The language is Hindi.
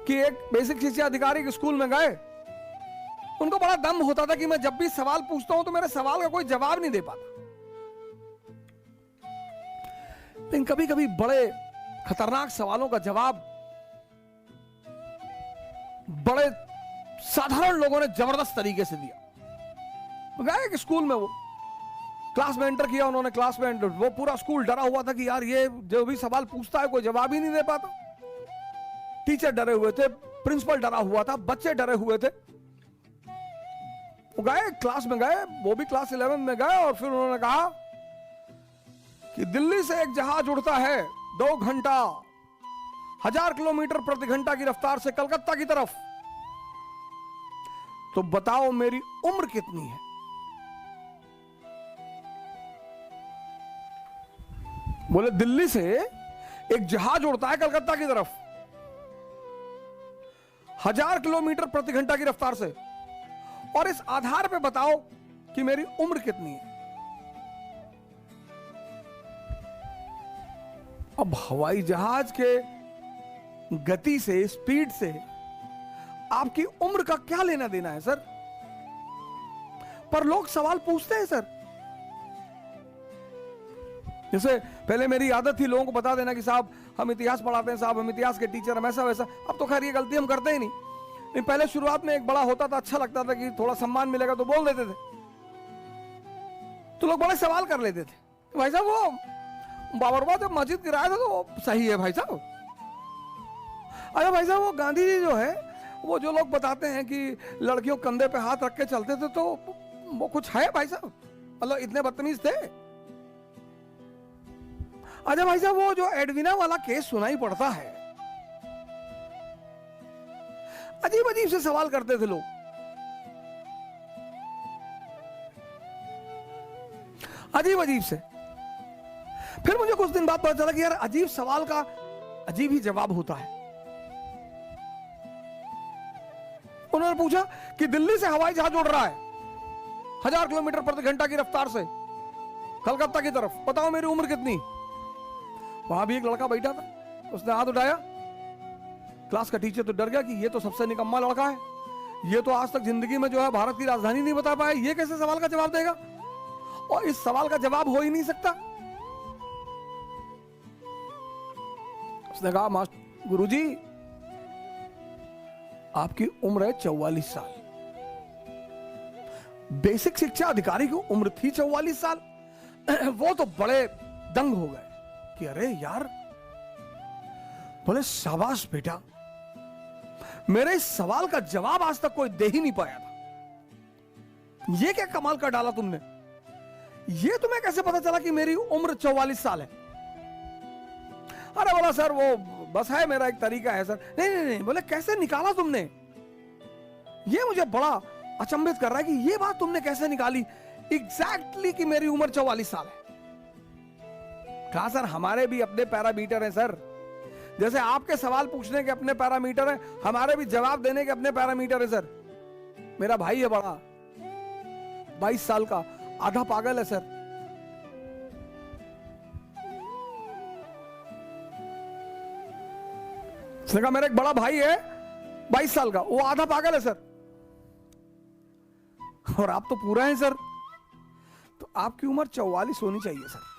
कि एक बेसिक शिक्षा अधिकारी के स्कूल में गए, उनको बड़ा दम होता था कि मैं जब भी सवाल पूछता हूं तो मेरे सवाल का कोई जवाब नहीं दे पाता। लेकिन कभी कभी बड़े खतरनाक सवालों का जवाब बड़े साधारण लोगों ने जबरदस्त तरीके से दिया। गए कि स्कूल में वो क्लास में एंटर किया उन्होंने, क्लास में वो पूरा स्कूल डरा हुआ था कि यार ये जो भी सवाल पूछता है कोई जवाब ही नहीं दे पाता। टीचर डरे हुए थे, प्रिंसिपल डरा हुआ था, बच्चे डरे हुए थे। वो गए क्लास में गए, वो भी क्लास 11 में गए, और फिर उन्होंने कहा कि दिल्ली से एक जहाज उड़ता है 2 घंटा 1000 किलोमीटर प्रति घंटा की रफ्तार से कलकत्ता की तरफ, तो बताओ मेरी उम्र कितनी है? बोले दिल्ली से एक जहाज उड़ता है कलकत्ता की तरफ 1000 किलोमीटर प्रति घंटा की रफ्तार से, और इस आधार पे बताओ कि मेरी उम्र कितनी है। अब हवाई जहाज के गति से, स्पीड से आपकी उम्र का क्या लेना देना है सर? पर लोग सवाल पूछते हैं सर। जैसे पहले मेरी आदत थी लोगों को बता देना कि साहब हम इतिहास पढ़ाते हैं, साहब हम इतिहास के टीचर हम, ऐसा वैसा। अब तो खैर ये गलती हम करते ही नहीं, लेकिन पहले शुरुआत में एक बड़ा होता था, अच्छा लगता था कि थोड़ा सम्मान मिलेगा तो बोल देते थे, तो लोग बड़े सवाल कर लेते थे। भाई साहब वो बाबरवा जब मस्जिद गिराया था तो सही है भाई साहब? अरे भाई साहब वो गांधी जी जो है, वो जो लोग बताते हैं कि लड़कियों कंधे पे हाथ रख के चलते थे, तो वो कुछ है भाई साहब? मतलब इतने बदतमीज थे? अच्छा भाई साहब वो जो एडविना वाला केस सुनाई पड़ता है, अजीब अजीब से सवाल करते थे लोग। अजीब अजीब से। फिर मुझे कुछ दिन बाद पता चला कि यार अजीब सवाल का अजीब ही जवाब होता है। उन्होंने पूछा कि दिल्ली से हवाई जहाज उड़ रहा है 1000 किलोमीटर प्रति घंटा की रफ्तार से कलकत्ता की तरफ, बताओ मेरी उम्र कितनी? वहां भी एक लड़का बैठा था, उसने हाथ उठाया। क्लास का टीचर तो डर गया कि ये तो सबसे निकम्मा लड़का है, ये तो आज तक जिंदगी में जो है भारत की राजधानी नहीं बता पाया, ये कैसे सवाल का जवाब देगा? और इस सवाल का जवाब हो ही नहीं सकता। उसने कहा मास्टर गुरुजी आपकी उम्र है 44 साल। बेसिक शिक्षा अधिकारी की उम्र थी 44 साल। वो तो बड़े दंग हो गए कि अरे यार, बोले शाबाश बेटा, मेरे इस सवाल का जवाब आज तक कोई दे ही नहीं पाया था। ये क्या कमाल का डाला तुमने? ये तुम्हें कैसे पता चला कि मेरी उम्र 44 साल है? अरे बोला सर वो बस है, मेरा एक तरीका है सर। नहीं नहीं नहीं, बोले कैसे निकाला तुमने? ये मुझे बड़ा अचंभित कर रहा है कि ये बात तुमने कैसे निकाली एग्जैक्टली कि मेरी उम्र 44 साल है। कहा सर हमारे भी अपने पैरामीटर हैं सर, जैसे आपके सवाल पूछने के अपने पैरामीटर हैं, हमारे भी जवाब देने के अपने पैरामीटर है सर। मेरा भाई है बड़ा, 22 साल का, आधा पागल है सर। उसने कहा मेरा एक बड़ा भाई है 22 साल का, वो आधा पागल है सर, और आप तो पूरा है सर, तो आपकी उम्र 44 होनी चाहिए सर।